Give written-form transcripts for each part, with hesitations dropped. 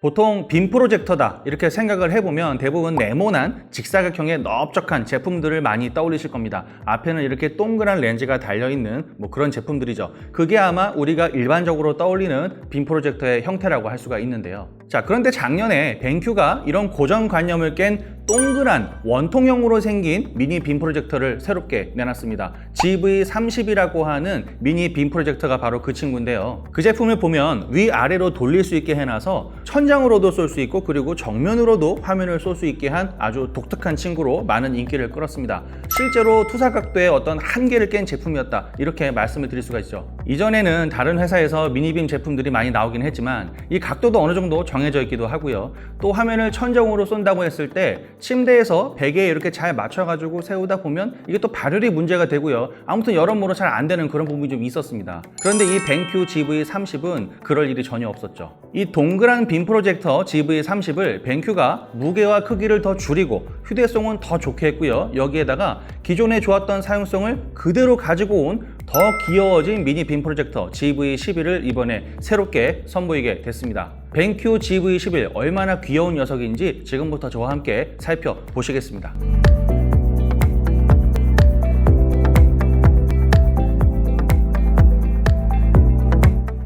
보통 빔 프로젝터다 이렇게 생각을 해보면 대부분 네모난 직사각형의 넓적한 제품들을 많이 떠올리실 겁니다. 앞에는 이렇게 동그란 렌즈가 달려있는 그런 제품들이죠. 그게 아마 우리가 일반적으로 떠올리는 빔 프로젝터의 형태라고 할 수가 있는데요. 자, 그런데 작년에 벤큐가 이런 고정관념을 깬 동그란 원통형으로 생긴 미니 빔 프로젝터를 새롭게 내놨습니다. GV30이라고 하는 미니 빔 프로젝터가 바로 그 친구인데요. 그 제품을 보면 위아래로 돌릴 수 있게 해놔서 천장으로도 쏠 수 있고 그리고 정면으로도 화면을 쏠 수 있게 한 아주 독특한 친구로 많은 인기를 끌었습니다. 실제로 투사각도의 어떤 한계를 깬 제품이었다 이렇게 말씀을 드릴 수가 있죠. 이전에는 다른 회사에서 미니빔 제품들이 많이 나오긴 했지만 이 각도도 어느 정도 정해져 있기도 하고요. 또 화면을 천정으로 쏜다고 했을 때 침대에서 베개에 이렇게 잘 맞춰가지고 세우다 보면 이게 또 발열이 문제가 되고요. 아무튼 여러모로 잘 안 되는 그런 부분이 좀 있었습니다. 그런데 이 벤큐 GV30은 그럴 일이 전혀 없었죠. 이 동그란 빔 프로젝터 GV30을 벤큐가 무게와 크기를 더 줄이고 휴대성은 더 좋게 했고요. 여기에다가 기존에 좋았던 사용성을 그대로 가지고 온 더 귀여워진 미니 빔 프로젝터 GV11을 이번에 새롭게 선보이게 됐습니다. 벤큐 GV11 얼마나 귀여운 녀석인지 지금부터 저와 함께 살펴보시겠습니다.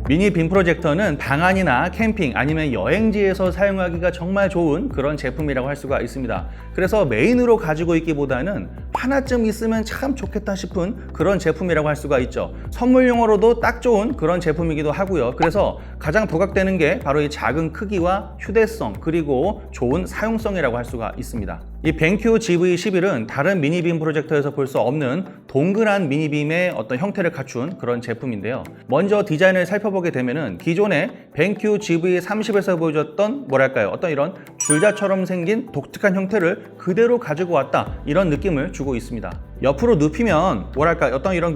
미니 빔 프로젝터는 방안이나 캠핑 아니면 여행지에서 사용하기가 정말 좋은 그런 제품이라고 할 수가 있습니다. 그래서 메인으로 가지고 있기보다는 하나쯤 있으면 참 좋겠다 싶은 그런 제품이라고 할 수가 있죠. 선물용으로도 딱 좋은 그런 제품이기도 하고요. 그래서 가장 부각되는 게 바로 이 작은 크기와 휴대성 그리고 좋은 사용성이라고 할 수가 있습니다. 이 벤큐 GV11은 다른 미니빔 프로젝터에서 볼 수 없는 동그란 미니빔의 어떤 형태를 갖춘 그런 제품인데요. 먼저 디자인을 살펴보게 되면은 기존의 벤큐 GV30에서 보여줬던 어떤 이런 줄자처럼 생긴 독특한 형태를 그대로 가지고 왔다 이런 느낌을 주고 있습니다. 옆으로 눕히면 어떤 이런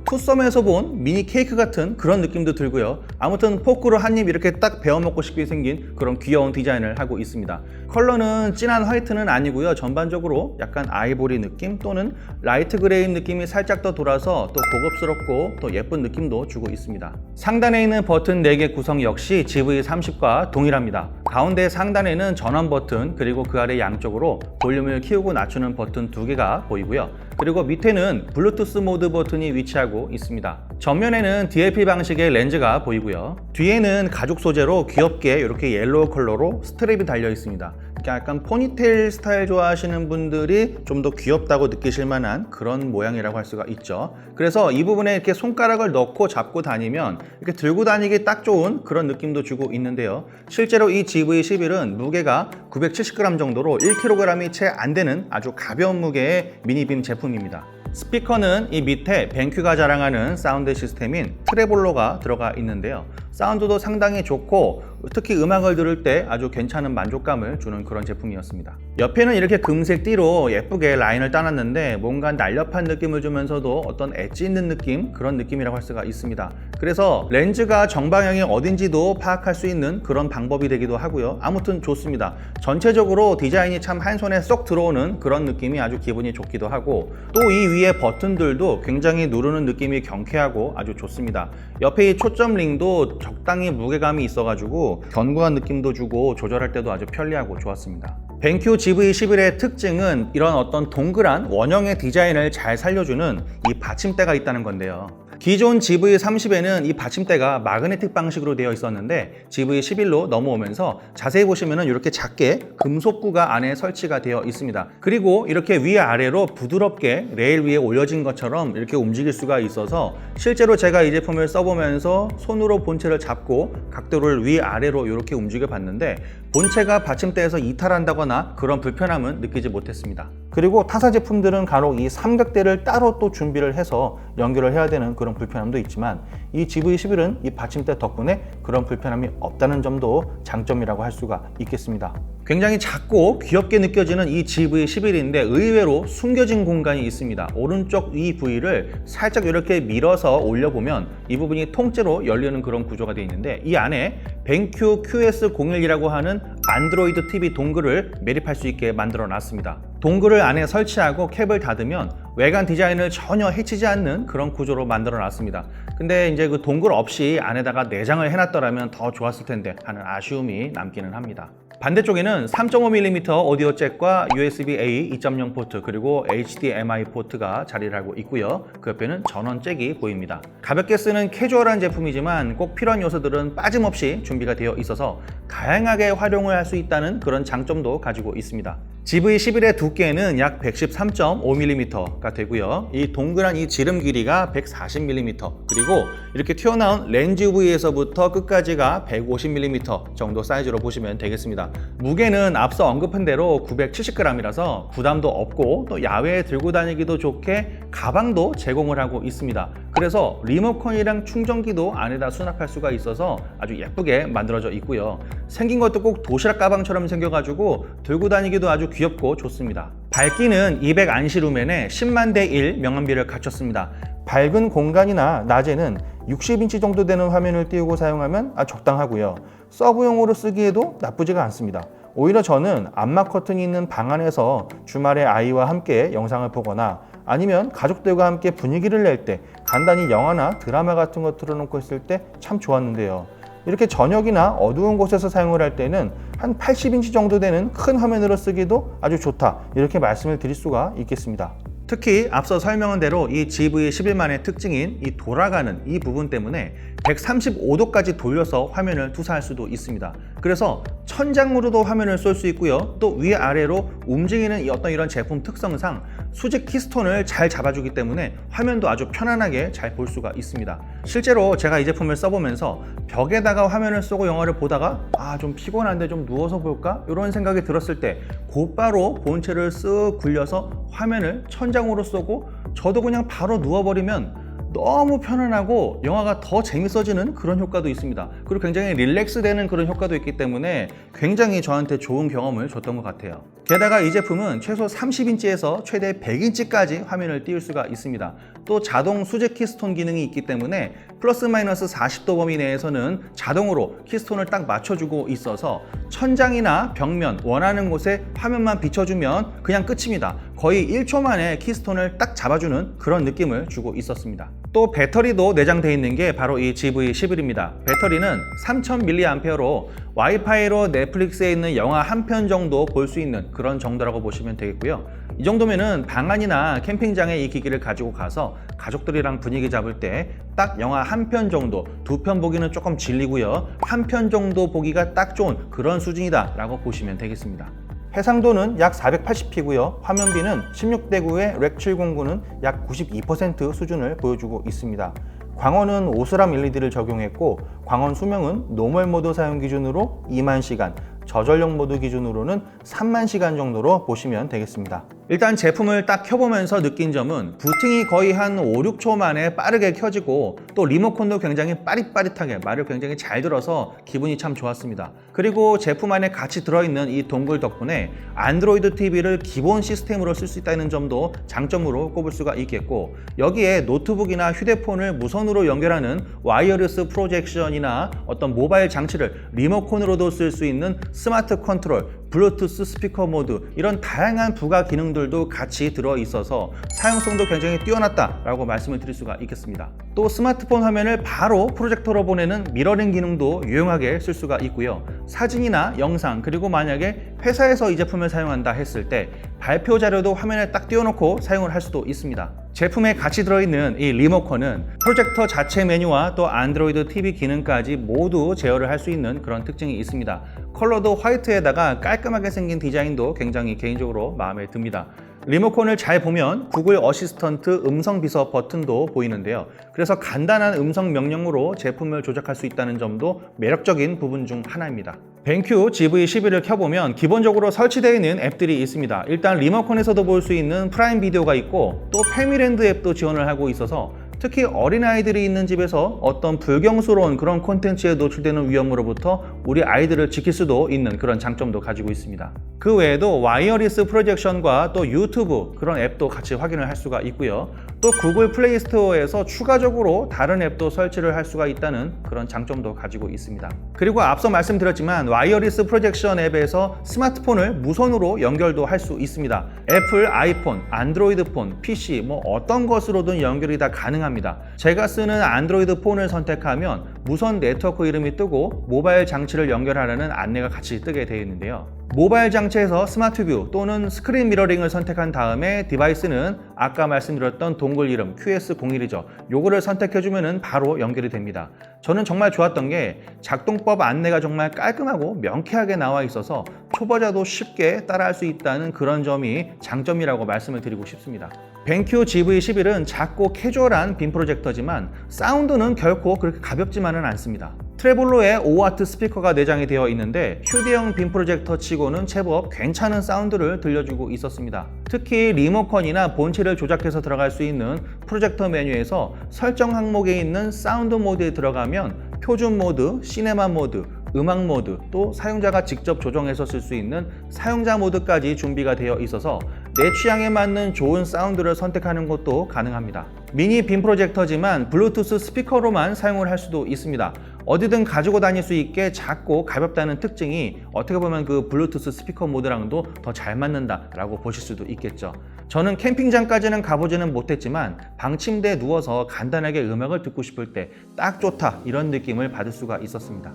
투썸에서 본 미니 케이크 같은 그런 느낌도 들고요. 아무튼 포크로 한 입 이렇게 딱 베어 먹고 싶게 생긴 그런 귀여운 디자인을 하고 있습니다. 컬러는 진한 화이트는 아니고요. 전반적으로 약간 아이보리 느낌 또는 라이트 그레이 느낌이 살짝 더 돌아서 또 고급스럽고 또 예쁜 느낌도 주고 있습니다. 상단에 있는 버튼 4개 구성 역시 GV30과 동일합니다. 가운데 상단에는 전원 버튼 그리고 그 아래 양쪽으로 볼륨을 키우고 낮추는 버튼 2개가 보이고요. 그리고 밑에는 블루투스 모드 버튼이 위치하고 있습니다. 전면에는 DLP 방식의 렌즈가 보이고요. 뒤에는 가죽 소재로 귀엽게 이렇게 옐로우 컬러로 스트랩이 달려 있습니다. 약간 포니테일 스타일 좋아하시는 분들이 좀 더 귀엽다고 느끼실 만한 그런 모양이라고 할 수가 있죠. 그래서 이 부분에 이렇게 손가락을 넣고 잡고 다니면 이렇게 들고 다니기 딱 좋은 그런 느낌도 주고 있는데요. 실제로 이 GV11은 무게가 970g 정도로 1kg이 채 안 되는 아주 가벼운 무게의 미니빔 제품입니다. 스피커는 이 밑에 벤큐가 자랑하는 사운드 시스템인 트레볼로가 들어가 있는데요. 사운드도 상당히 좋고 특히 음악을 들을 때 아주 괜찮은 만족감을 주는 그런 제품이었습니다. 옆에는 이렇게 금색 띠로 예쁘게 라인을 따놨는데 뭔가 날렵한 느낌을 주면서도 어떤 엣지 있는 느낌, 그런 느낌이라고 할 수가 있습니다. 그래서 렌즈가 정방향이 어딘지도 파악할 수 있는 그런 방법이 되기도 하고요. 아무튼 좋습니다. 전체적으로 디자인이 참 한 손에 쏙 들어오는 그런 느낌이 아주 기분이 좋기도 하고 또 이 위에 버튼들도 굉장히 누르는 느낌이 경쾌하고 아주 좋습니다. 옆에 이 초점 링도 적당히 무게감이 있어가지고 견고한 느낌도 주고 조절할 때도 아주 편리하고 좋았습니다. 벤큐 GV11의 특징은 이런 어떤 동그란 원형의 디자인을 잘 살려주는 이 받침대가 있다는 건데요. 기존 GV30에는 이 받침대가 마그네틱 방식으로 되어 있었는데 GV11로 넘어오면서 자세히 보시면 이렇게 작게 금속구가 안에 설치가 되어 있습니다. 그리고 이렇게 위아래로 부드럽게 레일 위에 올려진 것처럼 이렇게 움직일 수가 있어서 실제로 제가 이 제품을 써보면서 손으로 본체를 잡고 각도를 위아래로 이렇게 움직여 봤는데 본체가 받침대에서 이탈한다거나 그런 불편함은 느끼지 못했습니다. 그리고 타사 제품들은 간혹 이 삼각대를 따로 또 준비를 해서 연결을 해야 되는 그런 불편함도 있지만 이 GV11은 이 받침대 덕분에 그런 불편함이 없다는 점도 장점이라고 할 수가 있겠습니다. 굉장히 작고 귀엽게 느껴지는 이 GV11인데 의외로 숨겨진 공간이 있습니다. 오른쪽 이 부위를 살짝 이렇게 밀어서 올려보면 이 부분이 통째로 열리는 그런 구조가 되어 있는데 이 안에 벤큐 QS01이라고 하는 안드로이드 TV 동글을 매립할 수 있게 만들어 놨습니다. 동글을 안에 설치하고 캡을 닫으면 외관 디자인을 전혀 해치지 않는 그런 구조로 만들어 놨습니다. 근데 이제 그 동글 없이 안에다가 내장을 해놨더라면 더 좋았을 텐데 하는 아쉬움이 남기는 합니다. 반대쪽에는 3.5mm 오디오 잭과 USB-A 2.0 포트 그리고 HDMI 포트가 자리를 하고 있고요. 그 옆에는 전원 잭이 보입니다. 가볍게 쓰는 캐주얼한 제품이지만 꼭 필요한 요소들은 빠짐없이 준비가 되어 있어서 다양하게 활용을 할 수 있다는 그런 장점도 가지고 있습니다. GV11의 두께는 약 113.5mm가 되고요. 이 동그란 이 지름 길이가 140mm 그리고 이렇게 튀어나온 렌즈 부위에서부터 끝까지가 150mm 정도 사이즈로 보시면 되겠습니다. 무게는 앞서 언급한 대로 970g이라서 부담도 없고 또 야외에 들고 다니기도 좋게 가방도 제공을 하고 있습니다. 그래서 리모컨이랑 충전기도 안에다 수납할 수가 있어서 아주 예쁘게 만들어져 있고요. 생긴 것도 꼭 도시락 가방처럼 생겨가지고 들고 다니기도 아주 귀엽고 좋습니다. 밝기는 200 안시루멘에 10만 대 1 명암비를 갖췄습니다. 밝은 공간이나 낮에는 60인치 정도 되는 화면을 띄우고 사용하면 적당하고요. 서브용으로 쓰기에도 나쁘지가 않습니다. 오히려 저는 암막 커튼이 있는 방 안에서 주말에 아이와 함께 영상을 보거나 아니면 가족들과 함께 분위기를 낼 때 간단히 영화나 드라마 같은 거 틀어놓고 있을 때 참 좋았는데요. 이렇게 저녁이나 어두운 곳에서 사용을 할 때는 한 80인치 정도 되는 큰 화면으로 쓰기도 아주 좋다 이렇게 말씀을 드릴 수가 있겠습니다. 특히 앞서 설명한 대로 이 GV11만의 특징인 이 돌아가는 이 부분 때문에 135도까지 돌려서 화면을 투사할 수도 있습니다. 그래서 천장으로도 화면을 쏠 수 있고요. 또 위아래로 움직이는 이런 제품 특성상 수직 키스톤을 잘 잡아주기 때문에 화면도 아주 편안하게 잘 볼 수가 있습니다. 실제로 제가 이 제품을 써보면서 벽에다가 화면을 쏘고 영화를 보다가 좀 피곤한데 좀 누워서 볼까? 이런 생각이 들었을 때 곧바로 본체를 쓱 굴려서 화면을 천장으로 쏘고 저도 그냥 바로 누워버리면 너무 편안하고 영화가 더 재밌어지는 그런 효과도 있습니다. 그리고 굉장히 릴렉스 되는 그런 효과도 있기 때문에 굉장히 저한테 좋은 경험을 줬던 것 같아요. 게다가 이 제품은 최소 30인치에서 최대 100인치까지 화면을 띄울 수가 있습니다. 또 자동 수직 키스톤 기능이 있기 때문에 플러스 마이너스 40도 범위 내에서는 자동으로 키스톤을 딱 맞춰주고 있어서 천장이나 벽면 원하는 곳에 화면만 비춰주면 그냥 끝입니다. 거의 1초 만에 키스톤을 딱 잡아주는 그런 느낌을 주고 있었습니다. 또 배터리도 내장되어 있는 게 바로 이 GV11입니다. 배터리는 3000mAh로 와이파이로 넷플릭스에 있는 영화 한 편 정도 볼 수 있는 그런 정도라고 보시면 되겠고요. 이 정도면은 방 안이나 캠핑장에 이 기기를 가지고 가서 가족들이랑 분위기 잡을 때 딱 영화 한 편 정도, 2편 보기는 조금 질리고요. 한 편 정도 보기가 딱 좋은 그런 수준이다 라고 보시면 되겠습니다. 해상도는 약 480p고요. 화면비는 16:9의 렉 709는 약 92% 수준을 보여주고 있습니다. 광원은 오스람 LED를 적용했고 광원 수명은 노멀 모드 사용 기준으로 2만 시간, 저전력 모드 기준으로는 3만 시간 정도로 보시면 되겠습니다. 일단 제품을 딱 켜보면서 느낀 점은 부팅이 거의 한 5, 6초 만에 빠르게 켜지고 또 리모컨도 굉장히 빠릿빠릿하게 말을 굉장히 잘 들어서 기분이 참 좋았습니다. 그리고 제품 안에 같이 들어있는 이 동글 덕분에 안드로이드 TV를 기본 시스템으로 쓸 수 있다는 점도 장점으로 꼽을 수가 있겠고 여기에 노트북이나 휴대폰을 무선으로 연결하는 와이어리스 프로젝션이나 어떤 모바일 장치를 리모컨으로도 쓸 수 있는 스마트 컨트롤, 블루투스 스피커 모드 이런 다양한 부가 기능들도 같이 들어있어서 사용성도 굉장히 뛰어났다라고 말씀을 드릴 수가 있겠습니다. 또 스마트폰 화면을 바로 프로젝터로 보내는 미러링 기능도 유용하게 쓸 수가 있고요. 사진이나 영상 그리고 만약에 회사에서 이 제품을 사용한다 했을 때 발표 자료도 화면에 딱 띄워놓고 사용을 할 수도 있습니다. 제품에 같이 들어있는 이 리모컨은 프로젝터 자체 메뉴와 또 안드로이드 TV 기능까지 모두 제어를 할 수 있는 그런 특징이 있습니다. 컬러도 화이트에다가 깔끔하게 생긴 디자인도 굉장히 개인적으로 마음에 듭니다. 리모컨을 잘 보면 구글 어시스턴트 음성 비서 버튼도 보이는데요. 그래서 간단한 음성 명령으로 제품을 조작할 수 있다는 점도 매력적인 부분 중 하나입니다. 벤큐 GV11을 켜보면 기본적으로 설치되어 있는 앱들이 있습니다. 일단 리모컨에서도 볼 수 있는 프라임 비디오가 있고 또 패밀랜드 앱도 지원을 하고 있어서 특히 어린아이들이 있는 집에서 어떤 불경스러운 그런 콘텐츠에 노출되는 위험으로부터 우리 아이들을 지킬 수도 있는 그런 장점도 가지고 있습니다. 그 외에도 와이어리스 프로젝션과 또 유튜브 그런 앱도 같이 확인을 할 수가 있고요. 또 구글 플레이 스토어에서 추가적으로 다른 앱도 설치를 할 수가 있다는 그런 장점도 가지고 있습니다. 그리고 앞서 말씀드렸지만 와이어리스 프로젝션 앱에서 스마트폰을 무선으로 연결도 할 수 있습니다. 애플, 아이폰, 안드로이드 폰, PC 뭐 어떤 것으로든 연결이 다 가능합니다. 제가 쓰는 안드로이드 폰을 선택하면 무선 네트워크 이름이 뜨고 모바일 장치를 연결하라는 안내가 같이 뜨게 되어 있는데요. 모바일 장치에서 스마트 뷰 또는 스크린 미러링을 선택한 다음에 디바이스는 아까 말씀드렸던 동글 이름 QS01이죠. 요거를 선택해주면 바로 연결이 됩니다. 저는 정말 좋았던 게 작동법 안내가 정말 깔끔하고 명쾌하게 나와 있어서 초보자도 쉽게 따라할 수 있다는 그런 점이 장점이라고 말씀을 드리고 싶습니다. 벤큐 GV11은 작고 캐주얼한 빔 프로젝터지만 사운드는 결코 그렇게 가볍지만은 않습니다. 트레볼로에 5W 스피커가 내장이 되어 있는데 휴대용 빔 프로젝터 치고는 제법 괜찮은 사운드를 들려주고 있었습니다. 특히 리모컨이나 본체를 조작해서 들어갈 수 있는 프로젝터 메뉴에서 설정 항목에 있는 사운드 모드에 들어가면 표준 모드, 시네마 모드, 음악 모드, 또 사용자가 직접 조정해서 쓸 수 있는 사용자 모드까지 준비가 되어 있어서 내 취향에 맞는 좋은 사운드를 선택하는 것도 가능합니다. 미니 빔 프로젝터지만 블루투스 스피커로만 사용을 할 수도 있습니다. 어디든 가지고 다닐 수 있게 작고 가볍다는 특징이 어떻게 보면 그 블루투스 스피커 모드랑도 더 잘 맞는다라고 보실 수도 있겠죠. 저는 캠핑장까지는 가보지는 못했지만 방침대에 누워서 간단하게 음악을 듣고 싶을 때 딱 좋다 이런 느낌을 받을 수가 있었습니다.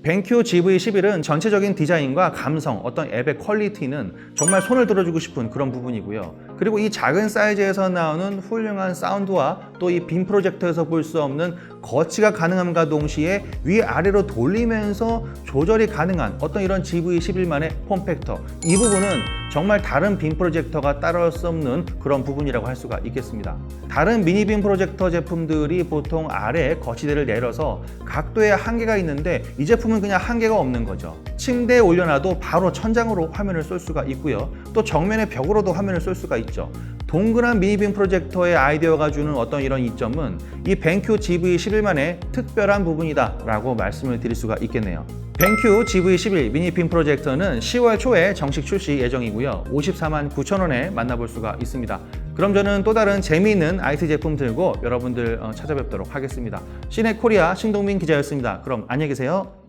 벤큐 GV11은 전체적인 디자인과 감성, 어떤 앱의 퀄리티는 정말 손을 들어주고 싶은 그런 부분이고요. 그리고 이 작은 사이즈에서 나오는 훌륭한 사운드와 또 이 빔 프로젝터에서 볼 수 없는 거치가 가능함과 동시에 위아래로 돌리면서 조절이 가능한 어떤 이런 GV11만의 폼팩터, 이 부분은 정말 다른 빔 프로젝터가 따라올 수 없는 그런 부분이라고 할 수가 있겠습니다. 다른 미니 빔 프로젝터 제품들이 보통 아래에 거치대를 내려서 각도에 한계가 있는데 이 제품은 그냥 한계가 없는 거죠. 침대에 올려놔도 바로 천장으로 화면을 쏠 수가 있고요. 또 정면의 벽으로도 화면을 쏠 수가 있죠. 동그란 미니빔 프로젝터의 아이디어가 주는 어떤 이런 이점은 이 벤큐 GV11만의 특별한 부분이다 라고 말씀을 드릴 수가 있겠네요. 벤큐 GV11 미니빔 프로젝터는 10월 초에 정식 출시 예정이고요. 54만 9천 원에 만나볼 수가 있습니다. 그럼 저는 또 다른 재미있는 IT 제품 들고 여러분들 찾아뵙도록 하겠습니다. 시네코리아 신동민 기자였습니다. 그럼 안녕히 계세요.